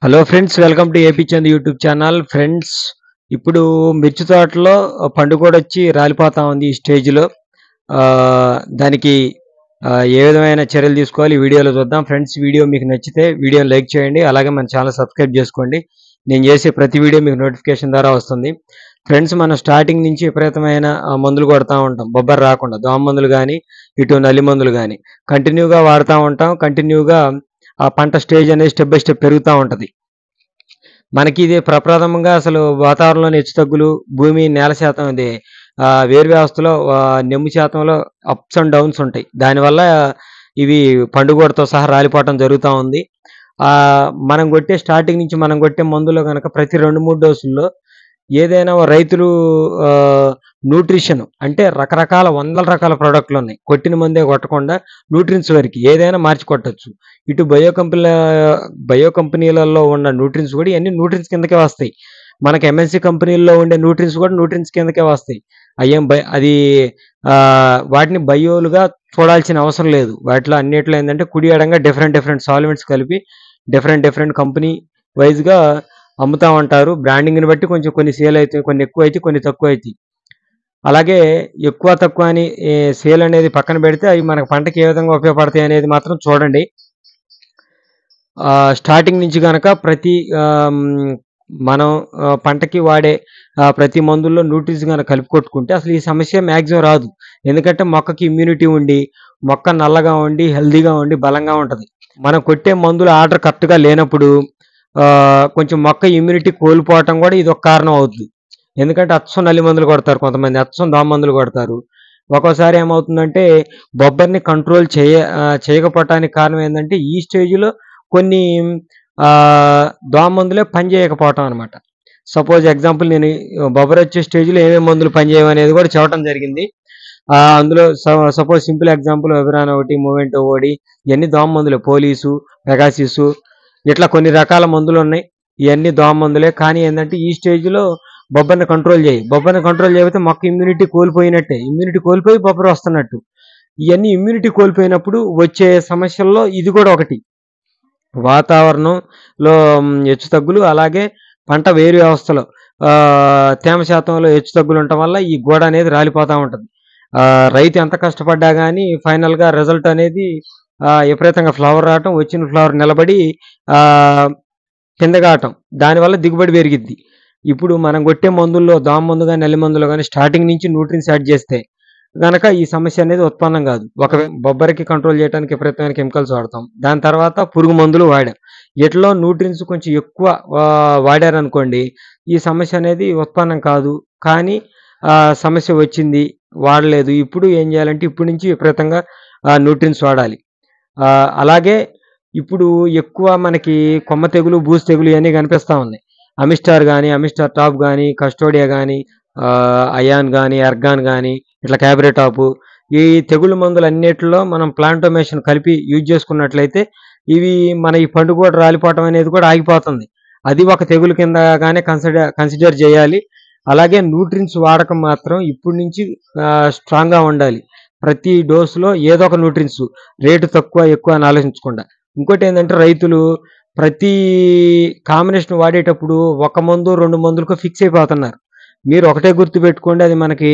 Hello friends, welcome to AP Chand YouTube channel. Friends, ఇప్పుడు మిర్చి తోటలో పండు కూడా వచ్చి రాలిపోతా ఉంది ఈ స్టేజ్లో. దానికి ఏ విధమైన చర్యలు తీసుకోవాలి ఈ వీడియోలో చూద్దాం. ఫ్రెండ్స్, వీడియో మీకు నచ్చితే వీడియోని లైక్ చేయండి, అలాగే మన ఛానల్ సబ్స్క్రైబ్ చేసుకోండి. నేను చేసే ప్రతి వీడియో మీకు నోటిఫికేషన్ ద్వారా వస్తుంది. ఫ్రెండ్స్, మనం స్టార్టింగ్ నుంచి విపరీతమైన మందులు కొడతా ఉంటాం, బొబ్బర్ రాకుండా. దోమ మందులు కానీ, ఇటు నల్లి మందులు కానీ కంటిన్యూగా వాడుతూ ఉంటాం. కంటిన్యూగా ఆ పంట స్టేజ్ అనేది స్టెప్ బై స్టెప్ పెరుగుతూ ఉంటుంది. మనకి ఇది ప్రప్రథమంగా అసలు వాతావరణంలోని హెచ్చుతగ్గులు, భూమి నేల శాతం ఇది వేరు వ్యవస్థలో నెమ్ము శాతంలో అప్స్ అండ్ డౌన్స్ ఉంటాయి. దానివల్ల ఇవి పండుగోడతో సహా రాలిపోవటం జరుగుతూ ఉంది. మనం కొట్టే స్టార్టింగ్ నుంచి మనం కొట్టే మందులో కనుక ప్రతి 2-3 డోసుల్లో ఏదైనా రైతులు న్యూట్రిషన్ అంటే రకరకాల వందల రకాల ప్రోడక్ట్లు ఉన్నాయి. కొట్టిన మందే కొట్టకుండా న్యూట్రిన్స్ వరకు ఏదైనా మార్చి కొట్టొచ్చు. ఇటు బయో కంపెనీలలో ఉన్న న్యూట్రిన్స్ కూడా ఇవన్నీ న్యూట్రిన్స్ కిందకే వస్తాయి. మనకి ఎంఎన్సీ కంపెనీల్లో ఉండే న్యూట్రిన్స్ కూడా న్యూట్రిన్స్ కిందకే వస్తాయి. అది వాటిని బయోలుగా చూడాల్సిన అవసరం లేదు. వాటిలో అన్నిట్లో ఏంటంటే కుడి ఎడంగా డిఫరెంట్ సాల్వెంట్స్ కలిపి డిఫరెంట్ కంపెనీ వైజ్గా అమ్ముతా ఉంటారు. బ్రాండింగ్ని బట్టి కొంచెం కొన్ని సేల్ అవుతాయి, కొన్ని ఎక్కువ అవుతాయి, కొన్ని తక్కువ అవుతాయి. అలాగే ఎక్కువ తక్కువ అని సేల్ అనేది పక్కన పెడితే అవి మనకు పంటకి ఏ విధంగా ఉపయోగపడతాయి అనేది మాత్రం చూడండి. స్టార్టింగ్ నుంచి కనుక మనం పంటకి వాడే ప్రతి మందుల్లో న్యూట్రిన్స్ కనుక కలిపి కొట్టుకుంటే అసలు ఈ సమస్య మ్యాక్సిమం రాదు. ఎందుకంటే మొక్కకి ఇమ్యూనిటీ ఉండి, మొక్క నల్లగా ఉండి, హెల్దీగా ఉండి, బలంగా ఉంటుంది. మనం కొట్టే మందుల ఆర్డర్ కరెక్ట్గా లేనప్పుడు కొంచెం మొక్క ఇమ్యూనిటీ కోల్పోవటం కూడా ఇది ఒక కారణం అవుతుంది. ఎందుకంటే అచ్చం నల్లి మందులు కొడతారు, కొంతమంది అచ్చం దోమ మందులు కొడతారు. ఒక్కోసారి ఏమవుతుందంటే బొబ్బర్ని కంట్రోల్ చేయకపోవటానికి కారణం ఏంటంటే ఈ స్టేజ్లో కొన్ని దోమ మందులే పనిచేయకపోవటం అనమాట. సపోజ్ ఎగ్జాంపుల్, నేను బొబ్బర్ వచ్చే స్టేజ్లో ఏమేమి మందులు పనిచేయమనేది కూడా చెప్పడం జరిగింది. అందులో సపోజ్ సింపుల్ ఎగ్జాంపుల్ వెబరాన్ ఒకటి, మూవెంట్ ఒకటి, ఇవన్నీ దోమ మందులే. పోలీసు, పెగాసిస్, ఇట్లా కొన్ని రకాల మందులు ఉన్నాయి. ఇవన్నీ దోమ మందులే. కానీ ఏంటంటే ఈ స్టేజ్లో బొబ్బర్ని కంట్రోల్ చేయకపోతే మొక్క ఇమ్యూనిటీ కోల్పోయినట్టే. ఇమ్యూనిటీ కోల్పోయి బొబ్బర్ వస్తున్నట్టు. ఇవన్నీ ఇమ్యూనిటీ కోల్పోయినప్పుడు వచ్చే సమస్యల్లో ఇది కూడా ఒకటి. వాతావరణంలో హెచ్చుతగ్గులు, అలాగే పంట వేరు వ్యవస్థలో తేమ శాతంలో హెచ్చుతగ్గులు ఉండటం వల్ల ఈ గోడ అనేది రాలిపోతూ ఉంటుంది. రైతు ఎంత కష్టపడ్డా కానీ ఫైనల్గా రిజల్ట్ అనేది విపరీతంగా ఫ్లవర్ రావటం, వచ్చిన ఫ్లవర్ నిలబడి కింద కావటం, దానివల్ల దిగుబడి పెరిగిద్ది. ఇప్పుడు మనం కొట్టే మందుల్లో దోమ మందు కానీ, నల్లి మందులో కానీ స్టార్టింగ్ నుంచి న్యూట్రిన్స్ యాడ్ చేస్తే గనక ఈ సమస్య అనేది ఉత్పన్నం కాదు. బొబ్బరికి కంట్రోల్ చేయడానికి విపరీతమైన కెమికల్స్ వాడతాం, దాని తర్వాత పురుగు మందులు వాడాం. వీటిలో న్యూట్రిన్స్ కొంచెం ఎక్కువ వాడారనుకోండి, ఈ సమస్య అనేది ఉత్పన్నం కాదు. కానీ సమస్య వచ్చింది, వాడలేదు. ఇప్పుడు ఏం చేయాలంటే ఇప్పటి నుంచి విపరీతంగా న్యూట్రిన్స్ వాడాలి. అలాగే ఇప్పుడు ఎక్కువ మనకి కొమ్మ తెగులు, బూజు తెగులు ఇవన్నీ కనిపిస్తూ ఉన్నాయి. అమిస్టార్ కానీ, అమిస్టార్ టాప్ కానీ, కస్టోడియా కానీ, అయాన్ కానీ, ఎర్గాన్ కానీ, ఇట్లా క్యాబ్రేటాపు, ఈ తెగుళ్ళ మందులు అన్నిటిలో మనం ప్లాంటోమేషన్ కలిపి యూజ్ చేసుకున్నట్లయితే ఇవి మన ఈ పండు కూడా రాలిపోవటం అనేది కూడా ఆగిపోతుంది. అది ఒక తెగులు కింద గానే కన్సిడర్ చేయాలి. అలాగే న్యూట్రిన్స్ వాడకం మాత్రం ఇప్పటి నుంచి స్ట్రాంగ్గా ఉండాలి. ప్రతి డోసులో ఏదో ఒక న్యూట్రిన్స్, రేటు తక్కువ ఎక్కువ అని ఆలోచించకుండా. ఇంకోటి ఏంటంటే రైతులు ప్రతి కాంబినేషన్ వాడేటప్పుడు ఒక మందు 2 మందులకు ఫిక్స్ అయిపోతున్నారు. మీరు ఒకటే గుర్తు పెట్టుకోండి, అది మనకి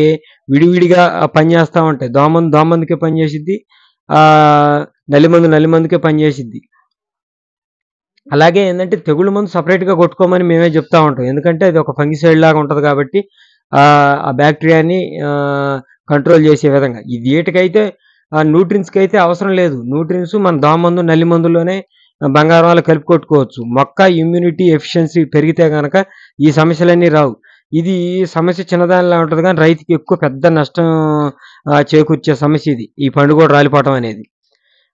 విడివిడిగా పనిచేస్తూ ఉంటాయి. దోమ మందుకే పనిచేసిద్ది, నల్లి మందుకే పనిచేసిద్ది. అలాగే ఏంటంటే తెగుళ్ళ మందు సపరేట్గా కొట్టుకోమని మేమే చెప్తా ఉంటాం. ఎందుకంటే అది ఒక ఫంగిసైడ్ లాగా ఉంటుంది కాబట్టి ఆ బ్యాక్టీరియాని కంట్రోల్ చేసే విధంగా. ఇది వీటికైతే న్యూట్రిన్స్కి అయితే అవసరం లేదు. న్యూట్రిన్స్ మన దోమ మందు, నల్లి మందులోనే బంగారంలో కలిపి కొట్టుకోవచ్చు. మొక్క ఇమ్యూనిటీ ఎఫిషియన్సీ పెరిగితే కనుక ఈ సమస్యలన్నీ రావు. ఇది సమస్య చిన్నదానిలా ఉంటుంది, కానీ రైతుకి ఎక్కువ పెద్ద నష్టం చేకూర్చే సమస్య ఇది, ఈ పండు కూడా రాలిపోవటం అనేది.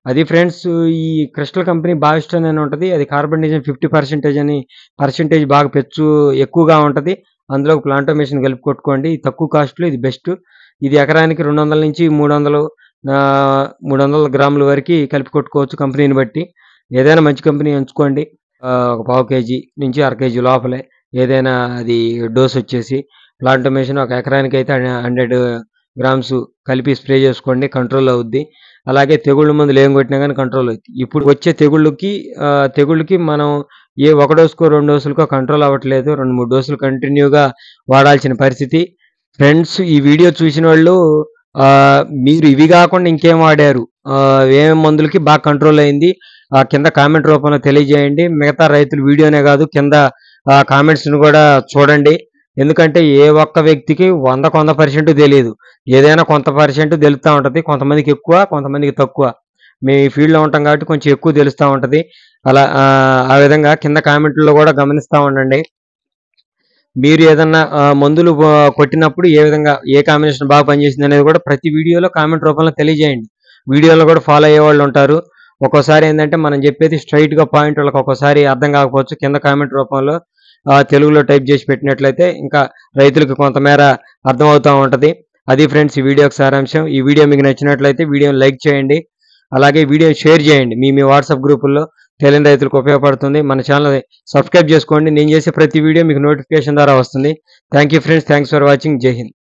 అది ఫ్రెండ్స్, ఈ క్రిస్టల్ కంపెనీ బావిస్టన్ అని ఉంటుంది. అది కార్బనిజం 50% అని పర్సెంటేజ్ బాగా ఎక్కువగా ఉంటుంది. అందులో ప్లాంటోమేషన్ కలిపి కొట్టుకోండి. తక్కువ కాస్ట్లో ఇది బెస్ట్. ఇది ఎకరానికి 200 నుంచి 300 గ్రాముల వరకు కలిపి కొట్టుకోవచ్చు కంపెనీని బట్టి. ఏదైనా మంచి కంపెనీ ఎంచుకోండి. ఒక పావు కేజీ నుంచి అర కేజీ లోపలే ఏదైనా అది డోస్ వచ్చేసి. ప్లాంటోమేషన్ ఒక ఎకరానికి అయితే 100 గ్రామ్స్ కలిపి స్ప్రే చేసుకోండి, కంట్రోల్ అవుద్ది. అలాగే తెగుళ్ళ మందులు ఏం కొట్టినా గానీ కంట్రోల్ అవుతాయి. ఇప్పుడు వచ్చే తెగుళ్ళకి మనం ఏ 1 డోస్‌కో, 2 డోసులకో కంట్రోల్ అవ్వట్లేదు. 2, 3 డోసులు కంటిన్యూగా వాడాల్సిన పరిస్థితి. ఫ్రెండ్స్ ఈ వీడియో చూసినోళ్ళు మీరు ఇవి గాకుండా ఇంకేం వాడారు? ఏమేం మందులకి బాగా కంట్రోల్ అయింది? కింద కామెంట్ రూపంలో తెలియజేయండి. మిగతా రైతులు వీడియోనే గాదు కింద కామెంట్స్‌ని గూడా చూడండి. ఎందుకంటే ఏ ఒక్క వ్యక్తికి 100కి 100% తెలీదు. ఏదైనా కొంత పర్సెంట్ తెలుస్తా ఉంటది. కొంతమందికి ఎక్కువ, కొంతమందికి తక్కువ. మేము ఈ ఫీల్డ్‌లో ఉంటాం కాబట్టి కొంచెం ఎక్కువ తెలుస్తా ఉంటది. అలా ఆ విధంగా కింద కామెంట్‌లో గూడా గమనిస్తా ఉండండి. మీరు ఏదన్నా మందులు కొట్టినప్పుడు ఏ విధంగా ఏ కాంబినేషన్ బాగా పనిచేసిందనేది గూడా ప్రతి వీడియోలో కామెంట్ రూపంలో తెలియజేయండి. వీడియోలో గూడా ఫాలో అయ్యేవాళ్ళుంటారు. ఒక్కోసారి ఏందంటే మనం జెప్పేది స్ట్రెయిట్‌గా పాయింట్ వాళ్ళకి ఒక్కోసారి అర్థం కాకపోవచ్చు. కింద కామెంట్ రూపంలో తెలుగులో టైప్ జేసి పెట్టినట్లయితే ఇంకా రైతులకు కొంతమేర అర్థమవుతా ఉంటది. అది ఫ్రెండ్స్ ఈ వీడియోకి సారాంశం. ఈ వీడియో మీకు నచ్చినట్లయితే వీడియోని లైక్ చేయండి. అలాగే వీడియోని షేర్ చేయండి. మీ వాట్సాప్ గ్రూపుల్లో తెలియని రైతులకు ఉపయోగపడుతుంది. మన ఛానల్‌ని సబ్స్క్రైబ్ చేసుకోండి. నేను చేసే ప్రతి వీడియో మీకు నోటిఫికేషన్ ద్వారా వస్తుంది. Thank you friends. Thanks for watching. జై హింద్.